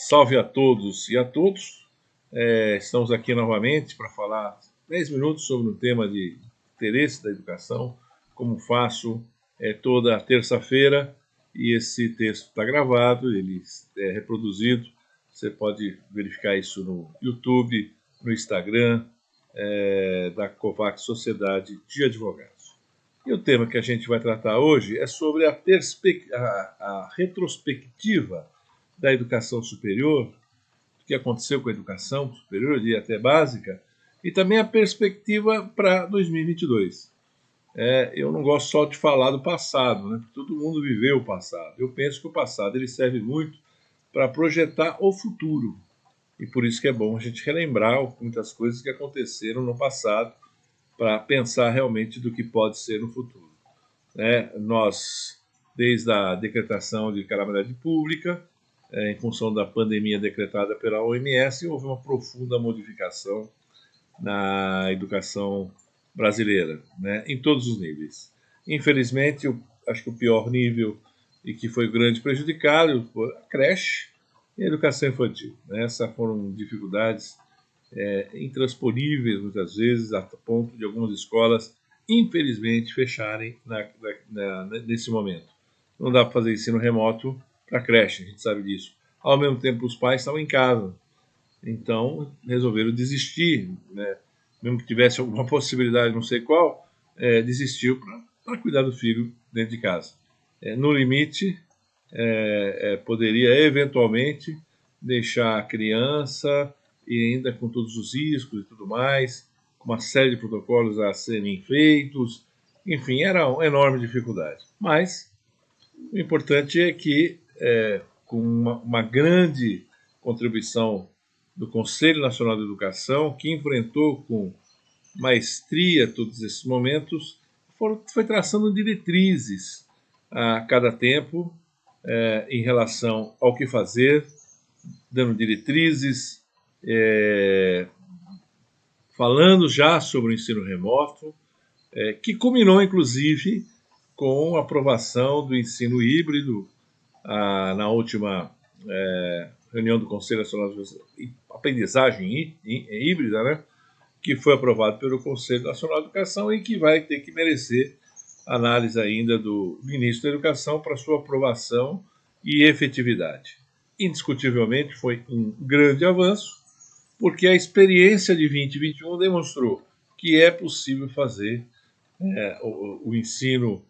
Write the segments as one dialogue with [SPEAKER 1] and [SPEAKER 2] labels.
[SPEAKER 1] Salve a todos e a todos. Estamos aqui novamente para falar 10 minutos sobre um tema de interesse da educação, como faço toda terça-feira, e esse texto está gravado, ele é reproduzido, você pode verificar isso no YouTube, no Instagram, da COVAX Sociedade de Advogados. E o tema que a gente vai tratar hoje é sobre a retrospectiva da educação superior, o que aconteceu com a educação superior e até básica, e também a perspectiva para 2022. Eu não gosto só de falar do passado, né? Porque todo mundo viveu o passado. Eu penso que o passado ele serve muito para projetar o futuro. E por isso que é bom a gente relembrar muitas coisas que aconteceram no passado para pensar realmente do que pode ser no futuro. Nós, desde a decretação de calamidade pública, em função da pandemia decretada pela OMS, houve uma profunda modificação na educação brasileira, né, em todos os níveis. Infelizmente, acho que o pior nível e que foi grande prejudicado foi a creche e a educação infantil. Né? Essas foram dificuldades intransponíveis, muitas vezes, a ponto de algumas escolas, infelizmente, fecharem nesse momento. Não dá para fazer ensino remoto para a creche, a gente sabe disso. Ao mesmo tempo, os pais estavam em casa, então resolveram desistir, né? Mesmo que tivesse alguma possibilidade, não sei qual, desistiu para cuidar do filho dentro de casa. No limite, poderia eventualmente deixar a criança, e ainda com todos os riscos e tudo mais, com uma série de protocolos a serem feitos, enfim, era uma enorme dificuldade. Mas o importante é que, com uma grande contribuição do Conselho Nacional de Educação, que enfrentou com maestria todos esses momentos, foi traçando diretrizes a cada tempo em relação ao que fazer, dando diretrizes, falando já sobre o ensino remoto, que culminou, inclusive, com a aprovação do ensino híbrido na última reunião do Conselho Nacional de Aprendizagem Híbrida, né, que foi aprovado pelo Conselho Nacional de Educação e que vai ter que merecer análise ainda do Ministro da Educação para sua aprovação e efetividade. Indiscutivelmente foi um grande avanço, porque a experiência de 2021 demonstrou que é possível fazer o ensino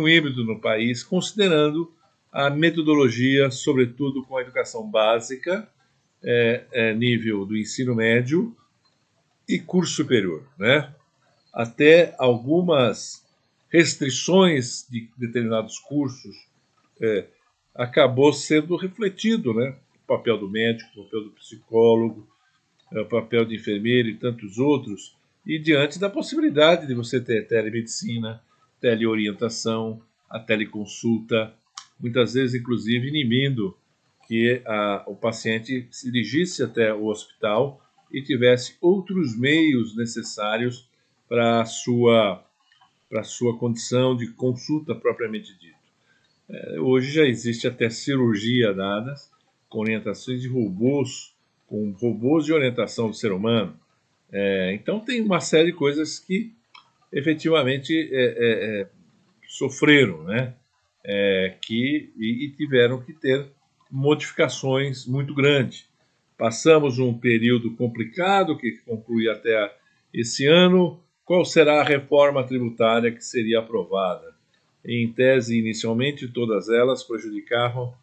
[SPEAKER 1] híbrido no país, considerando a metodologia, sobretudo com a educação básica, nível do ensino médio e curso superior, né? Até algumas restrições de determinados cursos acabou sendo refletido, né? O papel do médico, o papel do psicólogo, o papel de enfermeiro e tantos outros, e diante da possibilidade de você ter telemedicina, teleorientação, a teleconsulta, muitas vezes, inclusive, inibindo que o paciente se dirigisse até o hospital e tivesse outros meios necessários para a sua condição de consulta propriamente dita. Hoje já existe até cirurgia dada com orientações de robôs, com robôs de orientação do ser humano. Então tem uma série de coisas que efetivamente sofreram, né? E tiveram que ter modificações muito grandes. Passamos um período complicado que conclui até esse ano. Qual será a reforma tributária que seria aprovada? Em tese, inicialmente, todas elas prejudicavam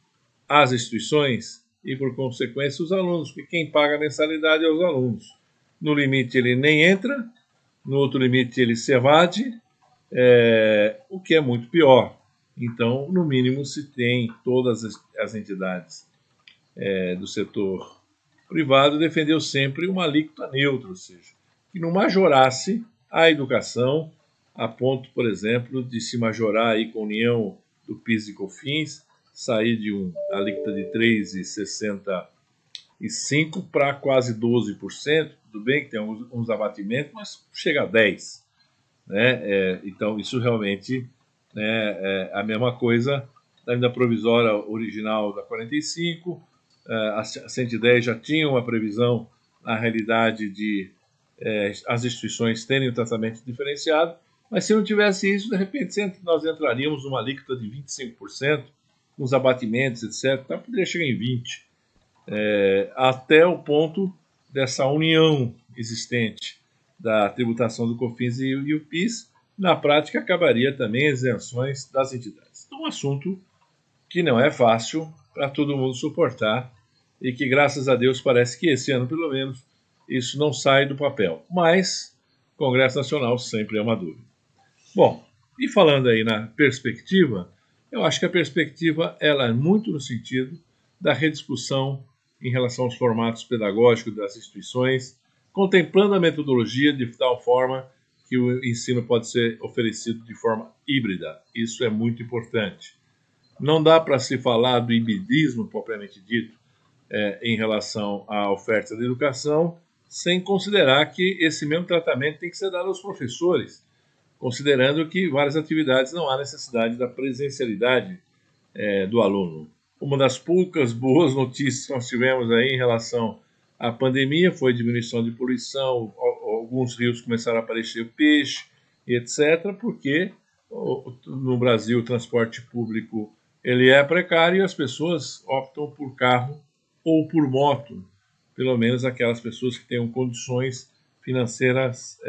[SPEAKER 1] as instituições e, por consequência, os alunos, porque quem paga a mensalidade é os alunos. No limite, ele nem entra, no outro limite, ele se evade, o que é muito pior. Então, no mínimo, se tem todas as entidades do setor privado defendeu sempre uma alíquota neutra, ou seja, que não majorasse a educação a ponto, por exemplo, de se majorar aí com a união do PIS e COFINS, sair de uma alíquota de 3,65% para quase 12%, tudo bem que tem uns abatimentos, mas chega a 10%. Né? Então, isso realmente é a mesma coisa da medida provisória original da 45%, a 110 já tinha uma previsão, na realidade, de as instituições terem um tratamento diferenciado, mas se não tivesse isso, de repente nós entraríamos numa alíquota de 25%, com os abatimentos, etc., então poderia chegar em 20%, até o ponto dessa união existente da tributação do COFINS e o PIS, na prática acabaria também isenções das entidades. Então, um assunto que não é fácil para todo mundo suportar e que, graças a Deus, parece que esse ano, pelo menos, isso não sai do papel. Mas o Congresso Nacional sempre é uma dúvida. Bom, e falando aí na perspectiva, eu acho que a perspectiva ela é muito no sentido da rediscussão em relação aos formatos pedagógicos das instituições, contemplando a metodologia de tal forma que o ensino pode ser oferecido de forma híbrida. Isso é muito importante. Não dá para se falar do hibridismo propriamente dito em relação à oferta de educação, sem considerar que esse mesmo tratamento tem que ser dado aos professores, considerando que várias atividades não há necessidade da presencialidade do aluno. Uma das poucas boas notícias que nós tivemos aí em relação à pandemia foi a diminuição de poluição, alguns rios começaram a aparecer peixe, etc., porque no Brasil o transporte público ele é precário e as pessoas optam por carro ou por moto, pelo menos aquelas pessoas que tenham condições financeiras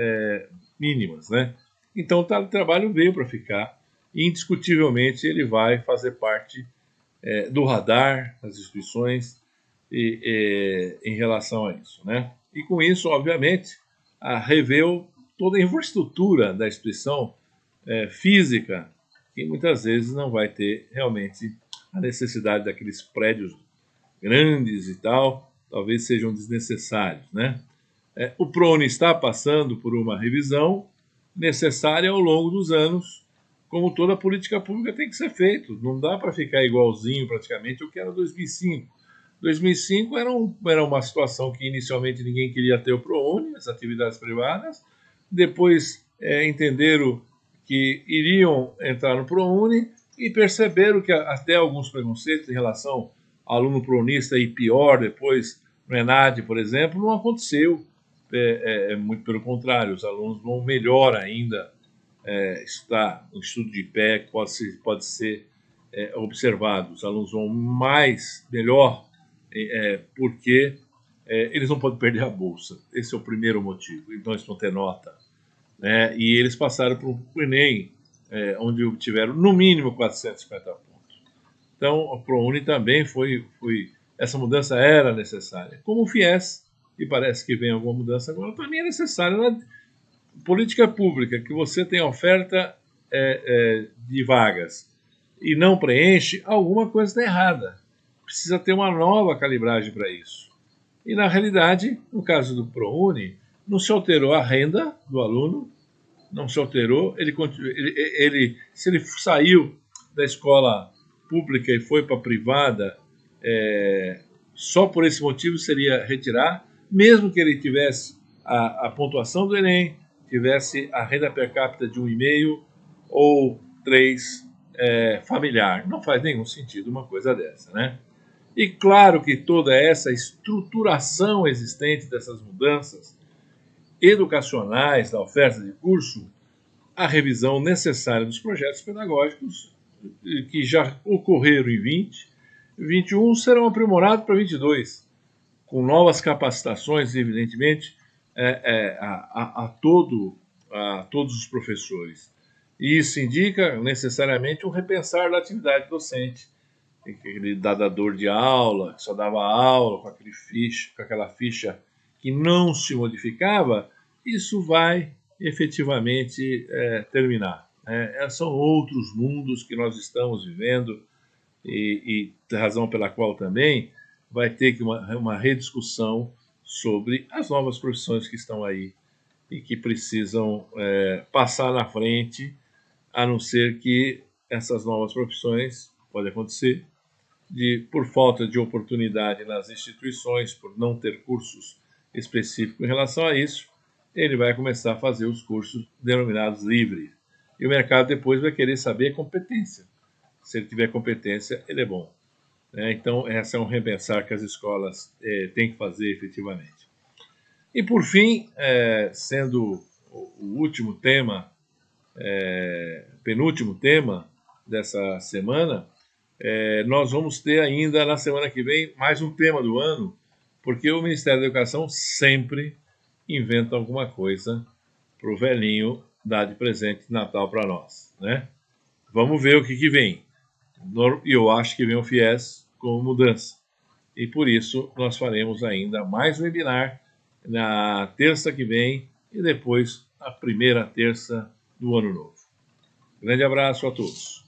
[SPEAKER 1] mínimas, né? Então o teletrabalho veio para ficar e indiscutivelmente ele vai fazer parte do radar das instituições em relação a isso, né? E com isso, obviamente, reveu toda a infraestrutura da instituição física, que muitas vezes não vai ter realmente a necessidade daqueles prédios grandes e tal, talvez sejam desnecessários, né? O PROUNI está passando por uma revisão necessária ao longo dos anos, como toda política pública tem que ser feito. Não dá para ficar igualzinho praticamente ao que era 2005. 2005 era uma situação que inicialmente ninguém queria ter o ProUni, as atividades privadas, depois entenderam que iriam entrar no ProUni e perceberam que até alguns preconceitos em relação ao aluno prounista e pior depois no ENAD, por exemplo, não aconteceu. Muito pelo contrário, os alunos vão melhor ainda estudar, um estudo de pé que pode ser observado. Os alunos vão melhor, porque eles não podem perder a bolsa. Esse é o primeiro motivo. Então, eles vão ter nota. Né? E eles passaram para o Enem, onde obtiveram no mínimo 450 pontos. Então, o ProUni também essa mudança era necessária. Como o FIES, e parece que vem alguma mudança agora, também é necessária. Política pública, que você tem oferta de vagas e não preenche, alguma coisa está errada. Precisa ter uma nova calibragem para isso. E, na realidade, no caso do ProUni, não se alterou a renda do aluno, não se alterou. Se ele saiu da escola pública e foi para a privada, só por esse motivo seria retirar, mesmo que ele tivesse a pontuação do Enem, tivesse a renda per capita de 1,5 ou 3 familiar. Não faz nenhum sentido uma coisa dessa, né? E claro que toda essa estruturação existente dessas mudanças educacionais da oferta de curso, a revisão necessária dos projetos pedagógicos que já ocorreram em 20, 21 serão aprimorados para 22, com novas capacitações, evidentemente, a todos os professores. E isso indica necessariamente um repensar da atividade docente. Aquele dador de aula, que só dava aula com aquela ficha que não se modificava, isso vai efetivamente terminar. São outros mundos que nós estamos vivendo e razão pela qual também vai ter que uma rediscussão sobre as novas profissões que estão aí e que precisam passar na frente, a não ser que essas novas profissões, pode acontecer, por falta de oportunidade nas instituições, por não ter cursos específicos em relação a isso, ele vai começar a fazer os cursos denominados livres. E o mercado depois vai querer saber competência. Se ele tiver competência, ele é bom. né? Então, esse é um repensar que as escolas têm que fazer efetivamente. E, por fim, sendo o último tema, penúltimo tema dessa semana, nós vamos ter ainda na semana que vem mais um tema do ano, porque o Ministério da Educação sempre inventa alguma coisa para o velhinho dar de presente de Natal para nós, né? Vamos ver o que vem. E eu acho que vem o FIES com mudança. E por isso nós faremos ainda mais webinar na terça que vem e depois a primeira terça do ano novo. Grande abraço a todos.